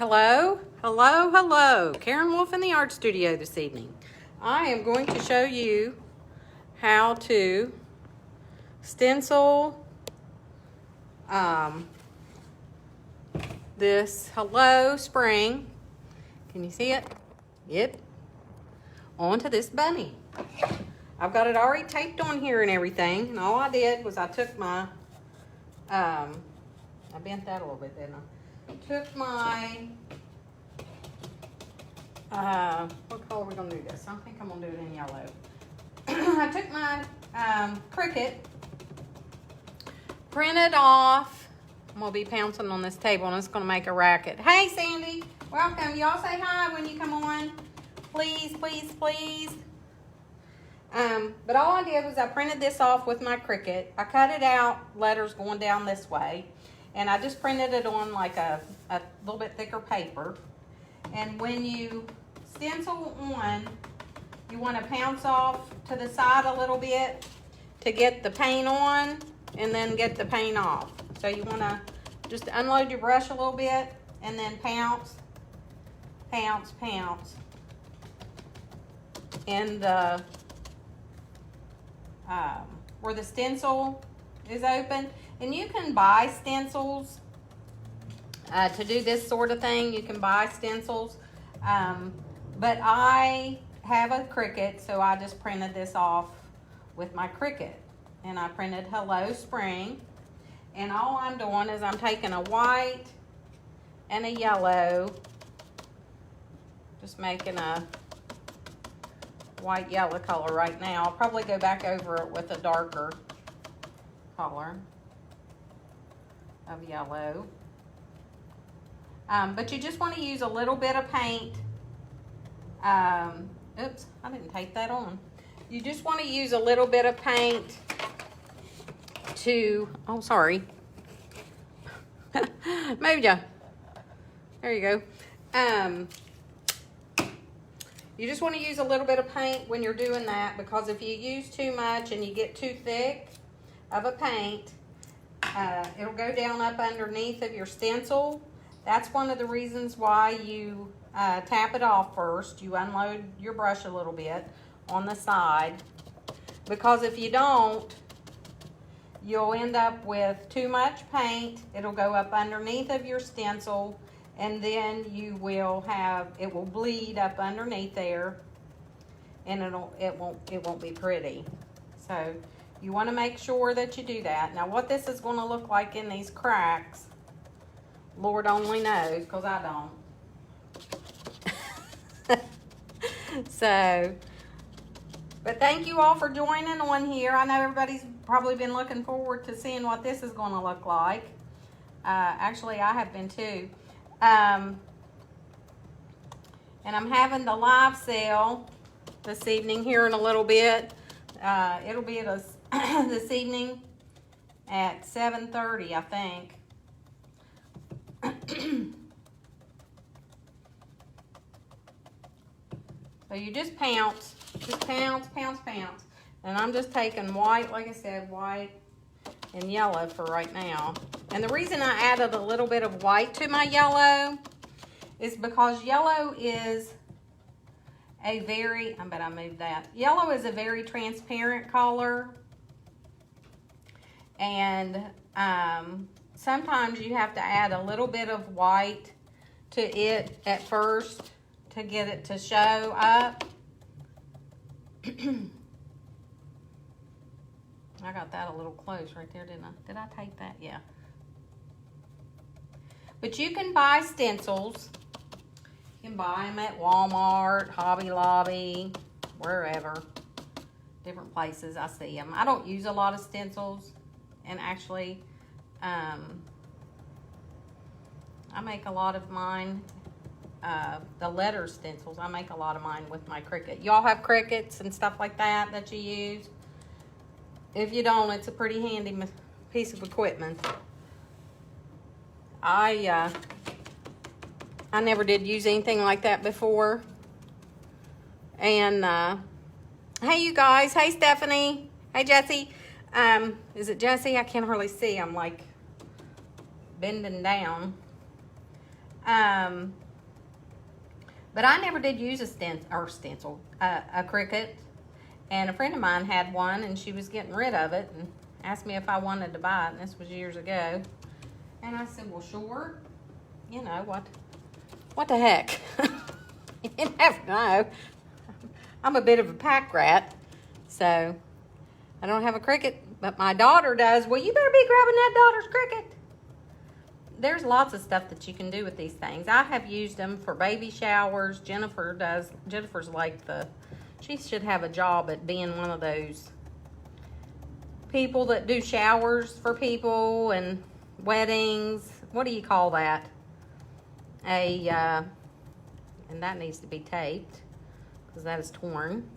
Hello, hello, hello. Karen Wolf in the art studio this evening. I am going to show you how to stencil this Hello Spring. Can you see it? Yep. Onto this bunny. I've got it already taped on here and everything. And all I did was I took my, I bent that a little bit, didn't I? Took my, what color are we going to do this? I think I'm going to do it in yellow. I took my Cricut, printed off. I'm going to be pouncing on this table and it's going to make a racket. Hey, Sandy. Welcome. Y'all say hi when you come on. Please, please, please. But all I did was I printed this off with my Cricut. I cut it out, letters going down this way. And I just printed it on like a little bit thicker paper. And when you stencil on, you want to pounce off to the side a little bit to get the paint on and then get the paint off. So you want to just unload your brush a little bit and then pounce, pounce, pounce. In the, where the stencil is open. And you can buy stencils to do this sort of thing. You can buy stencils. But I have a Cricut, so I just printed this off with my Cricut. And I printed Hello Spring. And all I'm doing is I'm taking a white and a yellow. Just making a white yellow color right now. I'll probably go back over it with a darker color of yellow. But you just want to use a little bit of paint. Oops, I didn't tape that on. You just want to use a little bit of paint to, oh, sorry. Moved ya. There you go. You just want to use a little bit of paint when you're doing that, because if you use too much and you get too thick of a paint, it'll go down up underneath of your stencil. That's one of the reasons why you tap it off first. You unload your brush a little bit on the side, because if you don't, you'll end up with too much paint. It'll go up underneath of your stencil, and then you will have, it will bleed up underneath there, and it won't be pretty. So you want to make sure that you do that. Now what this is going to look like in these cracks, Lord only knows, because I don't. So, but thank you all for joining on here. I know everybody's probably been looking forward to seeing what this is going to look like. Actually, I have been too. And I'm having the live sale this evening here in a little bit. It'll be at this evening at 7:30, I think. So you just pounce, pounce, pounce. And I'm just taking white, like I said, white and yellow for right now. And the reason I added a little bit of white to my yellow is because yellow is a very, I bet I moved that. Yellow is a very transparent color. And sometimes you have to add a little bit of white to it at first to get it to show up. I got that a little close right there, didn't I? Did I tape that? Yeah. But you can buy stencils. You can buy them at Walmart, Hobby Lobby, wherever. Different places I see them. I don't use a lot of stencils. And actually, I make a lot of mine, the letter stencils. I make a lot of mine with my Cricut. Y'all have Cricuts and stuff like that you use? If you don't, it's a pretty handy piece of equipment. I never did use anything like that before. And hey, you guys. Hey, Stephanie. Hey, Jessie. Is it Jessie? I can't hardly see. I'm like bending down. But I never did use a stencil, a Cricut. And a friend of mine had one, and she was getting rid of it and asked me if I wanted to buy it. And this was years ago. And I said, well, sure. You know, what the heck? You never know. I'm a bit of a pack rat, so I don't have a Cricut, but my daughter does. Well, you better be grabbing that daughter's Cricut. There's lots of stuff that you can do with these things. I have used them for baby showers. Jennifer does. Jennifer's like she should have a job at being one of those people that do showers for people and weddings. What do you call that? And that needs to be taped because that is torn.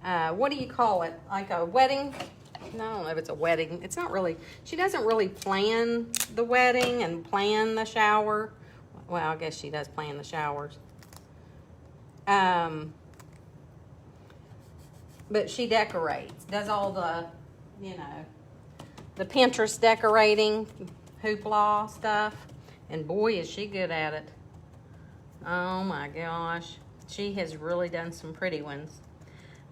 What do you call it? Like a wedding? No, I don't know if it's a wedding. It's not really. She doesn't really plan the wedding and plan the shower. Well, I guess she does plan the showers. But she decorates. Does all the, you know, the Pinterest decorating, hoopla stuff. And boy, is she good at it. Oh my gosh. She has really done some pretty ones.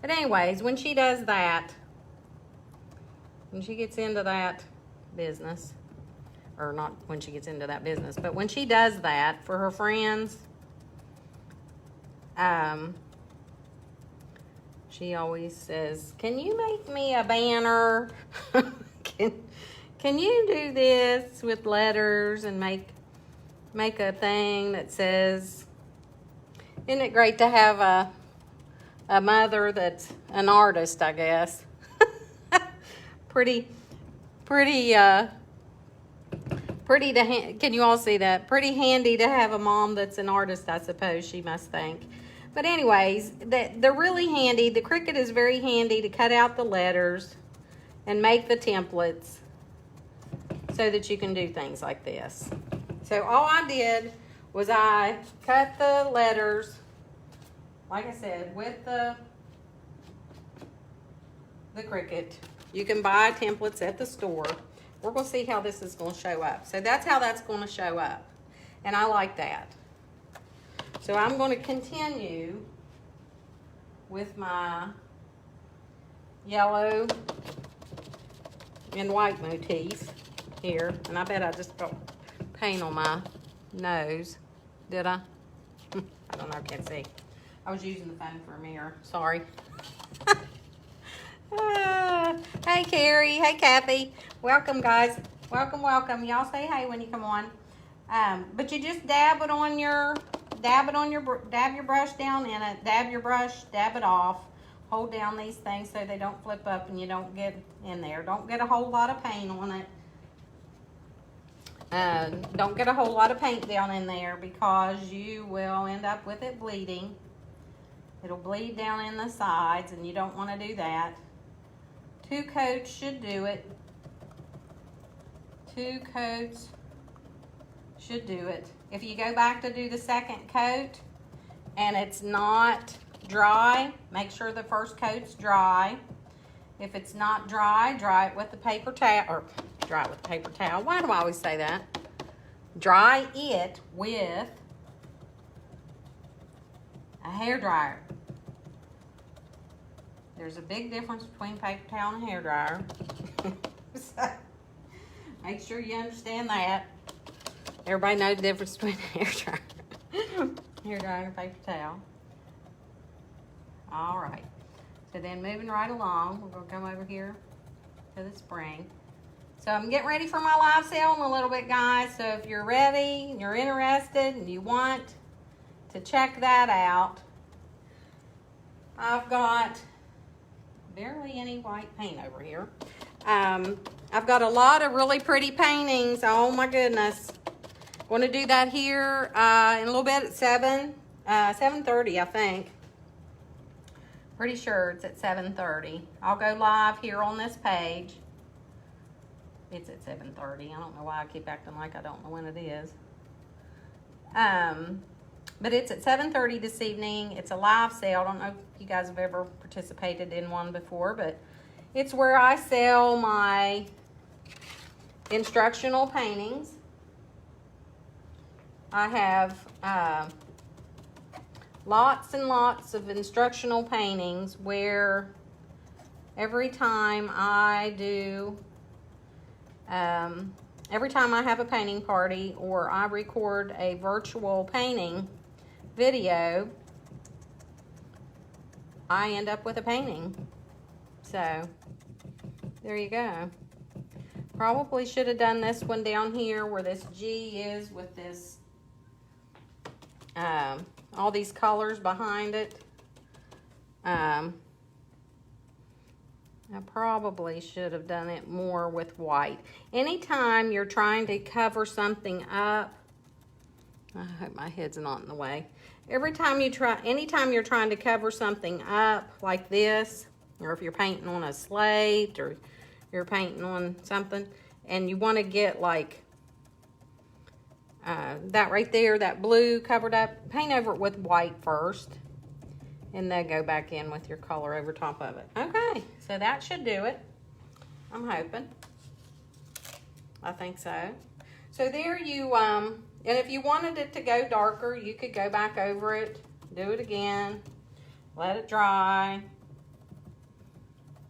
But anyways, when she does that, when she gets into that business, or not when she gets into that business, but when she does that for her friends, she always says, can you make me a banner? Can you do this with letters and make a thing that says, isn't it great to have a mother that's an artist, I guess. Pretty to, can you all see that? Pretty handy to have a mom that's an artist, I suppose she must think. But anyways, they're really handy. The Cricut is very handy to cut out the letters and make the templates so that you can do things like this. So all I did was I cut the letters, like I said, with the Cricut. You can buy templates at the store. We're going to see how this is going to show up. So that's how that's going to show up. And I like that. So I'm going to continue with my yellow and white motif here. And I bet I just got paint on my nose. Did I? I don't know, I can't see. I was using the phone for a mirror. Sorry. Hey, Carrie. Hey, Kathy. Welcome, guys. Welcome, welcome. Y'all say hey when you come on. But you just dab your brush down in it. Dab your brush, dab it off. Hold down these things so they don't flip up and you don't get in there. Don't get a whole lot of paint on it. Don't get a whole lot of paint down in there because you will end up with it bleeding. It'll bleed down in the sides and you don't want to do that. 2 coats should do it. 2 coats should do it. If you go back to do the second coat and it's not dry, make sure the first coat's dry. If it's not dry, dry it with the paper towel, or dry it with the paper towel. Why do I always say that? Dry it with a hairdryer. There's a big difference between paper towel and a hairdryer. So, make sure you understand that. Everybody knows the difference between a hairdryer. Hairdryer and a paper towel. All right. So then moving right along, we're going to come over here to the spring. So I'm getting ready for my live sale in a little bit, guys. So if you're ready, you're interested, and you want to check that out, I've got barely any white paint over here. I've got a lot of really pretty paintings. Oh my goodness. Going to do that here in a little bit at 7:30, I think. Pretty sure it's at 7:30. I'll go live here on this page. It's at 7:30. I don't know why I keep acting like I don't know when it is. But it's at 7:30 this evening. It's a live sale. I don't know if you guys have ever participated in one before, but it's where I sell my instructional paintings. I have lots and lots of instructional paintings where every time I do, every time I have a painting party or I record a virtual painting video, I end up with a painting. So, there you go. Probably should have done this one down here where this G is with this, all these colors behind it. I probably should have done it more with white. Anytime you're trying to cover something up, I hope my head's not in the way. Anytime you're trying to cover something up like this, or if you're painting on a slate or you're painting on something and you want to get like that right there, that blue covered up, paint over it with white first and then go back in with your color over top of it. Okay, so that should do it. I'm hoping. I think so. So there you, and if you wanted it to go darker, you could go back over it, do it again, let it dry.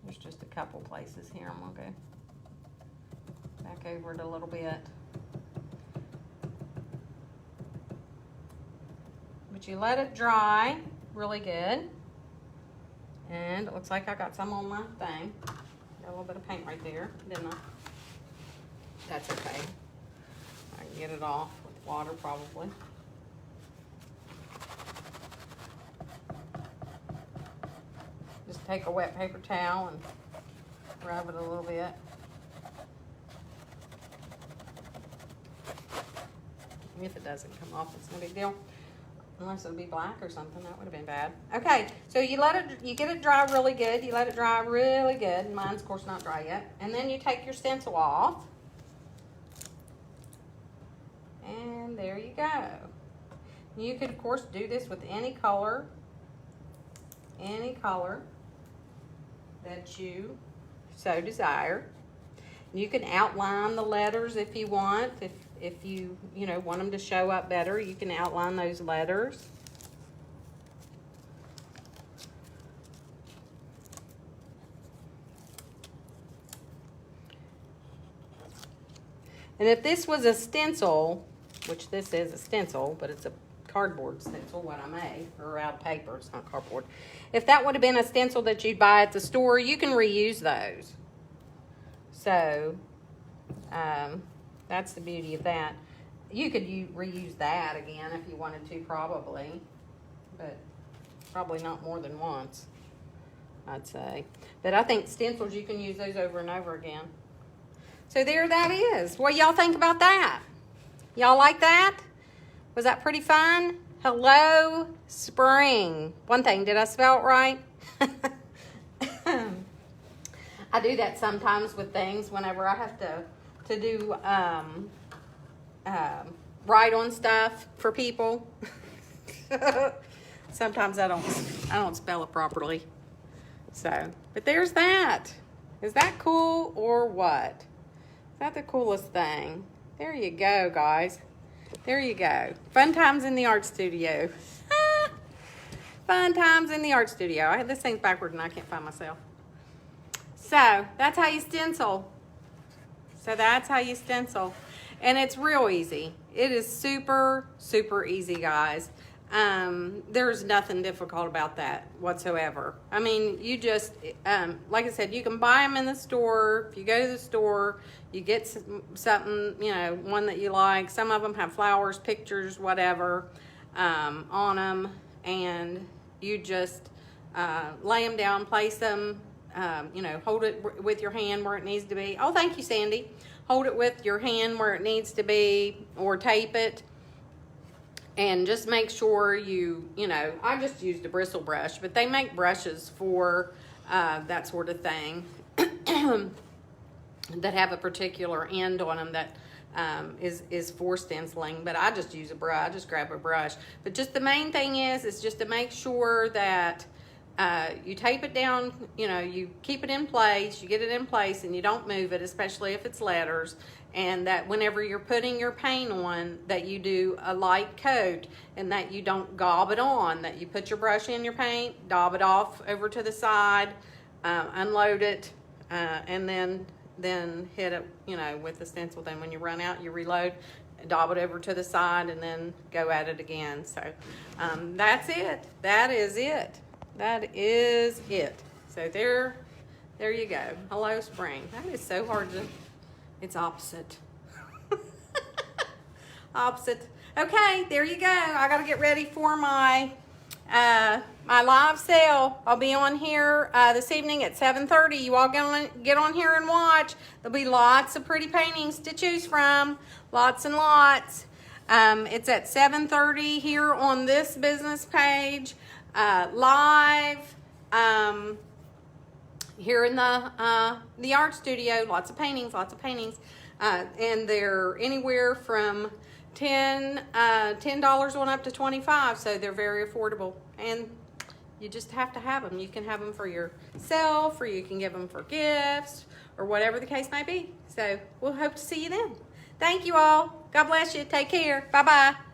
There's just a couple places here. I'm gonna go back over it a little bit. But you let it dry really good. And it looks like I got some on my thing. Got a little bit of paint right there, didn't I? That's okay. I can get it off with water probably. Just take a wet paper towel and rub it a little bit. If it doesn't come off, it's no big deal. Unless it would be black or something, that would have been bad. Okay, so you get it dry really good. You let it dry really good. Mine's, of course, not dry yet. And then you take your stencil off. And there you go. You could, of course, do this with any color that you so desire. You can outline the letters if you want. If you want them to show up better, you can outline those letters. And if this was a stencil, which this is a stencil, but it's a cardboard stencil, what I made, or out of paper, it's not cardboard. If that would have been a stencil that you'd buy at the store, you can reuse those. So, that's the beauty of that. You could reuse that again if you wanted to, probably, but probably not more than once, I'd say. But I think stencils, you can use those over and over again. So there that is. What y'all think about that? Y'all like that? Was that pretty fun? Hello, spring. One thing, did I spell it right? I do that sometimes with things whenever I have to do write on stuff for people. Sometimes I don't spell it properly. So, but there's that. Is that cool or what? Is that the coolest thing? There you go, guys. There you go. Fun times in the art studio. Fun times in the art studio. I had this thing backwards and I can't find myself. So, that's how you stencil. And it's real easy. It is super, super easy, guys. There's nothing difficult about that whatsoever. I mean, you just, like I said, you can buy them in the store. If you go to the store, you get something, one that you like. Some of them have flowers, pictures, whatever, on them. And you just lay them down, place them, hold it with your hand where it needs to be. Oh, thank you, Sandy. Hold it with your hand where it needs to be, or tape it. And just make sure I just used a bristle brush, but they make brushes for that sort of thing that have a particular end on them that is for stenciling. But I just use a brush. I just grab a brush. But just the main thing is just to make sure that You tape it down, you know, you keep it in place, you get it in place, and you don't move it, especially if it's letters. And that whenever you're putting your paint on, that you do a light coat, and that you don't gob it on, that you put your brush in your paint, daub it off over to the side, unload it, and then hit it, you know, with the stencil. Then when you run out, you reload, daub it over to the side, and then go at it again. So that's it. That is it. That is it. So there you go. Hello, spring. That is so hard to, it's opposite. Opposite. Okay, there you go. I gotta get ready for my my live sale. I'll be on here this evening at 7:30. You all get on here and watch. There'll be lots of pretty paintings to choose from. Lots and lots. It's at 7:30 here on this business page. Live here in the art studio. Lots of paintings. And they're anywhere from $10 on up to $25, so they're very affordable, and you just have to have them. You can have them for yourself, or you can give them for gifts, or whatever the case may be. So we'll hope to see you then. Thank you all. God bless you. Take care. Bye-bye.